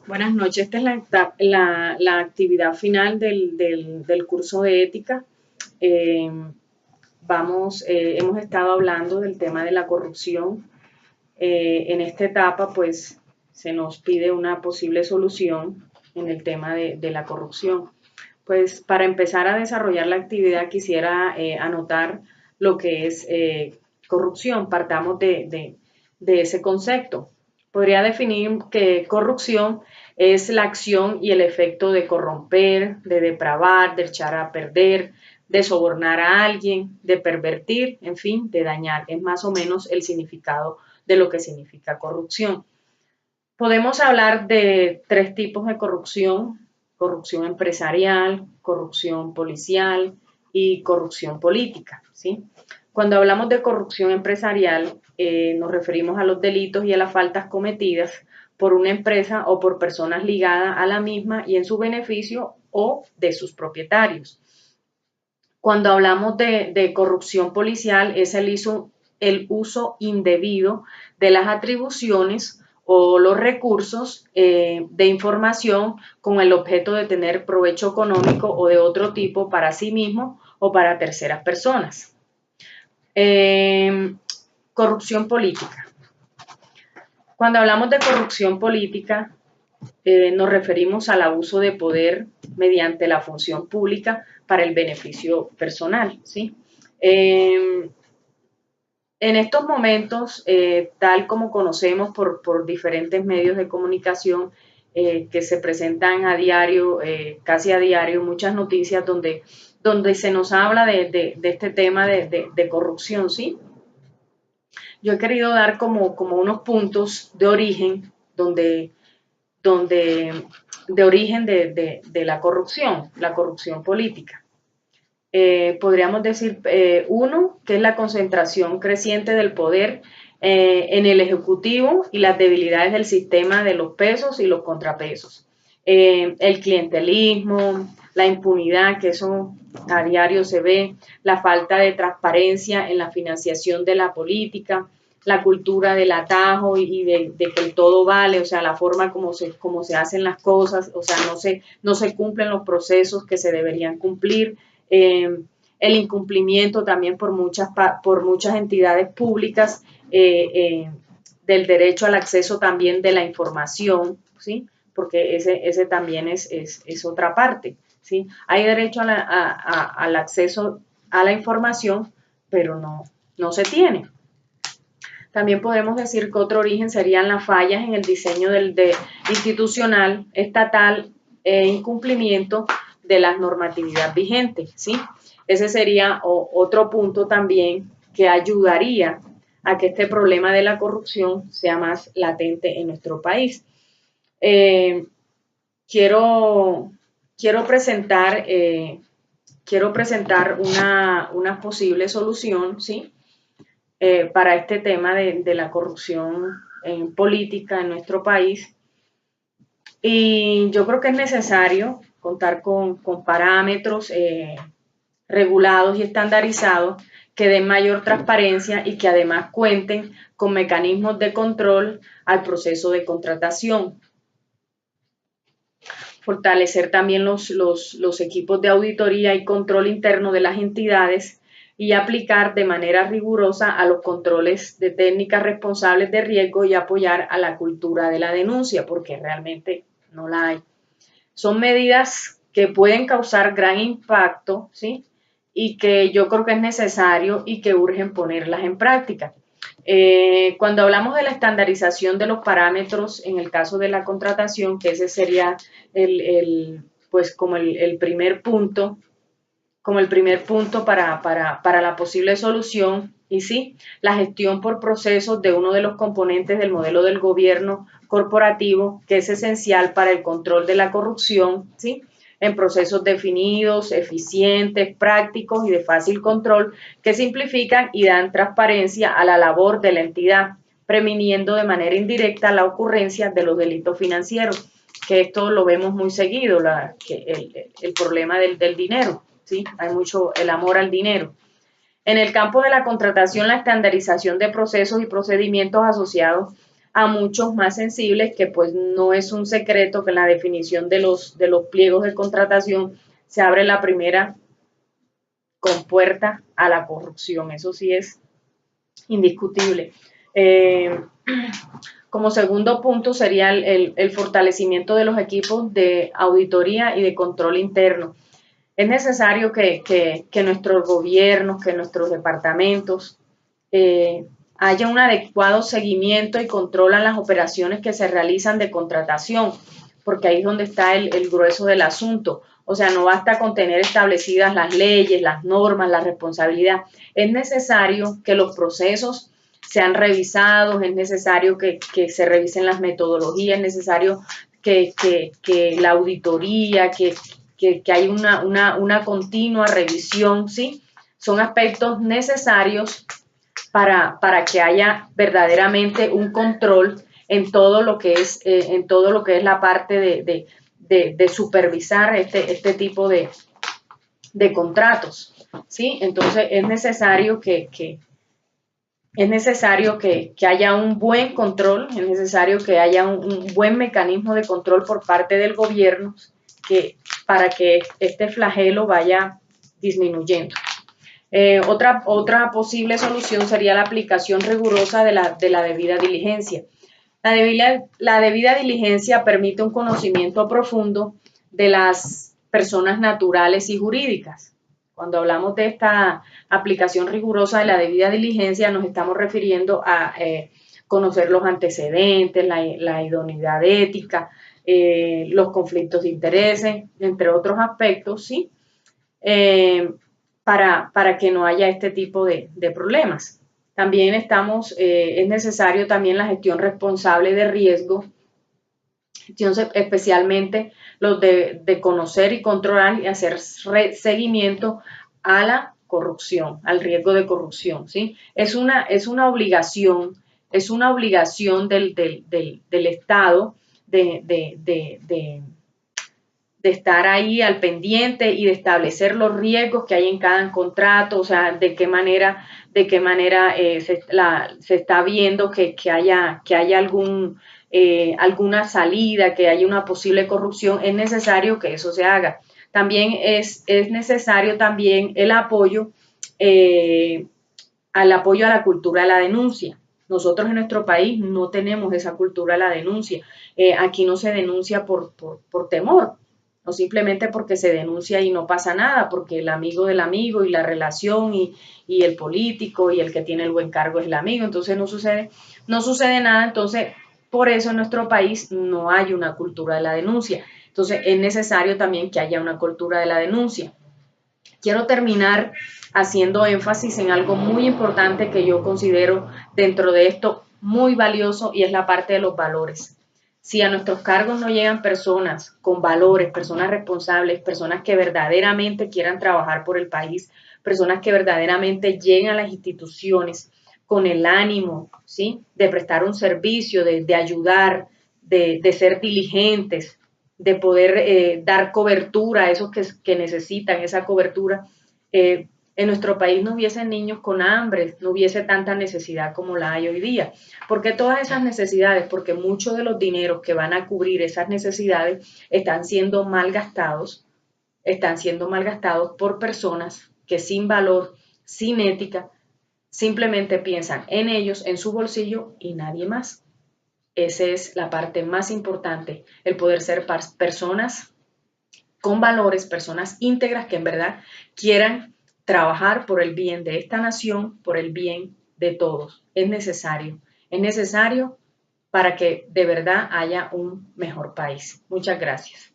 Buenas noches. Esta es la actividad final del curso de ética. Eh, hemos estado hablando del tema de la corrupción. En esta etapa, pues, se nos pide una posible solución en el tema de la corrupción. Pues, para empezar a desarrollar la actividad, quisiera anotar lo que es corrupción. Partamos de ese concepto. Podría definir que corrupción es la acción y el efecto de corromper, de depravar, de echar a perder, de sobornar a alguien, de pervertir, en fin, de dañar. Es más o menos el significado de lo que significa corrupción. Podemos hablar de tres tipos de corrupción: corrupción empresarial, corrupción policial y corrupción política, ¿sí? Cuando hablamos de corrupción empresarial, nos referimos a los delitos y a las faltas cometidas por una empresa o por personas ligadas a la misma y en su beneficio o de sus propietarios. Cuando hablamos de corrupción policial, es el uso indebido de las atribuciones o los recursos de información con el objeto de tener provecho económico o de otro tipo para sí mismo o para terceras personas. Corrupción política. Cuando hablamos de corrupción política, nos referimos al abuso de poder mediante la función pública para el beneficio personal, ¿sí? En estos momentos, tal como conocemos por diferentes medios de comunicación que se presentan a diario, casi a diario, muchas noticias donde se nos habla de este tema de corrupción, ¿sí? Yo he querido dar como unos puntos de origen de origen de la corrupción política. Podríamos decir, uno, que es la concentración creciente del poder en el Ejecutivo y las debilidades del sistema de los pesos y los contrapesos. El clientelismo, la impunidad, que eso a diario se ve, la falta de transparencia en la financiación de la política, la cultura del atajo y de que el todo vale, o sea, la forma como se hacen las cosas, o sea, no se cumplen los procesos que se deberían cumplir. El incumplimiento también por muchas entidades públicas del derecho al acceso también de la información, ¿sí? Porque ese también es otra parte, ¿sí? Hay derecho al acceso a la información, pero no se tiene. También podemos decir que otro origen serían las fallas en el diseño institucional, estatal e incumplimiento de las normatividad vigentes, ¿sí? Ese sería otro punto también que ayudaría a que este problema de la corrupción sea más latente en nuestro país. Quiero presentar una posible solución, ¿sí? Para este tema de la corrupción en política en nuestro país. Y yo creo que es necesario contar con parámetros regulados y estandarizados que den mayor transparencia y que además cuenten con mecanismos de control al proceso de contratación. Fortalecer también los equipos de auditoría y control interno de las entidades y aplicar de manera rigurosa a los controles de técnicas responsables de riesgo y apoyar a la cultura de la denuncia, porque realmente no la hay. Son medidas que pueden causar gran impacto, ¿sí? Y que yo creo que es necesario y que urgen ponerlas en práctica. Cuando hablamos de la estandarización de los parámetros en el caso de la contratación, que ese sería pues como el primer punto, para la posible solución, y sí, la gestión por procesos de uno de los componentes del modelo del gobierno corporativo, que es esencial para el control de la corrupción, ¿sí? En procesos definidos, eficientes, prácticos y de fácil control, que simplifican y dan transparencia a la labor de la entidad, previniendo de manera indirecta la ocurrencia de los delitos financieros, que esto lo vemos muy seguido, el problema del dinero, ¿sí? Hay mucho el amor al dinero. En el campo de la contratación, la estandarización de procesos y procedimientos asociados a muchos más sensibles, que pues no es un secreto que en la definición de los pliegos de contratación se abre la primera compuerta a la corrupción. Eso sí es indiscutible. Como segundo punto sería el fortalecimiento de los equipos de auditoría y de control interno. Es necesario que nuestros gobiernos, que nuestros departamentos haya un adecuado seguimiento y control a las operaciones que se realizan de contratación, porque ahí es donde está el grueso del asunto. O sea, no basta con tener establecidas las leyes, las normas, la responsabilidad. Es necesario que los procesos sean revisados, es necesario que se revisen las metodologías, es necesario que la auditoría, que hay una continua revisión, ¿sí? Son aspectos necesarios para que haya verdaderamente un control en todo lo que es, la parte de supervisar este tipo de contratos, ¿sí? Entonces es necesario que haya un buen control, es necesario que haya un buen mecanismo de control por parte del gobierno para que este flagelo vaya disminuyendo. Otra posible solución sería la aplicación rigurosa de la debida diligencia. La debida diligencia permite un conocimiento profundo de las personas naturales y jurídicas. Cuando hablamos de esta aplicación rigurosa de la debida diligencia, nos estamos refiriendo a conocer los antecedentes, la idoneidad ética, los conflictos de intereses, entre otros aspectos, ¿sí? Para que no haya este tipo de problemas. También es necesario también la gestión responsable de riesgo, especialmente los de conocer y controlar y hacer seguimiento a la corrupción, al riesgo de corrupción, ¿sí? Es una obligación del Estado de estar ahí al pendiente y de establecer los riesgos que hay en cada contrato, o sea, de qué manera se está viendo que haya alguna salida, que haya una posible corrupción. Es necesario que eso se haga. También es necesario también el apoyo a la cultura de la denuncia. Nosotros en nuestro país no tenemos esa cultura de la denuncia. Aquí no se denuncia por temor, no simplemente porque se denuncia y no pasa nada, porque el amigo del amigo y la relación y el político y el que tiene el buen cargo es el amigo, entonces no sucede nada. Entonces por eso en nuestro país no hay una cultura de la denuncia. Entonces es necesario también que haya una cultura de la denuncia. Quiero terminar haciendo énfasis en algo muy importante que yo considero dentro de esto muy valioso, y es la parte de los valores. Si a nuestros cargos no llegan personas con valores, personas responsables, personas que verdaderamente quieran trabajar por el país, personas que verdaderamente lleguen a las instituciones con el ánimo, ¿sí?, de prestar un servicio, de ayudar, de ser diligentes, de poder dar cobertura a esos que necesitan esa cobertura, en nuestro país no hubiesen niños con hambre, no hubiese tanta necesidad como la hay hoy día. ¿Por qué todas esas necesidades? Porque muchos de los dineros que van a cubrir esas necesidades están siendo malgastados por personas que sin valor, sin ética, simplemente piensan en ellos, en su bolsillo y nadie más. Esa es la parte más importante, el poder ser personas con valores, personas íntegras que en verdad quieran trabajar por el bien de esta nación, por el bien de todos. Es necesario para que de verdad haya un mejor país. Muchas gracias.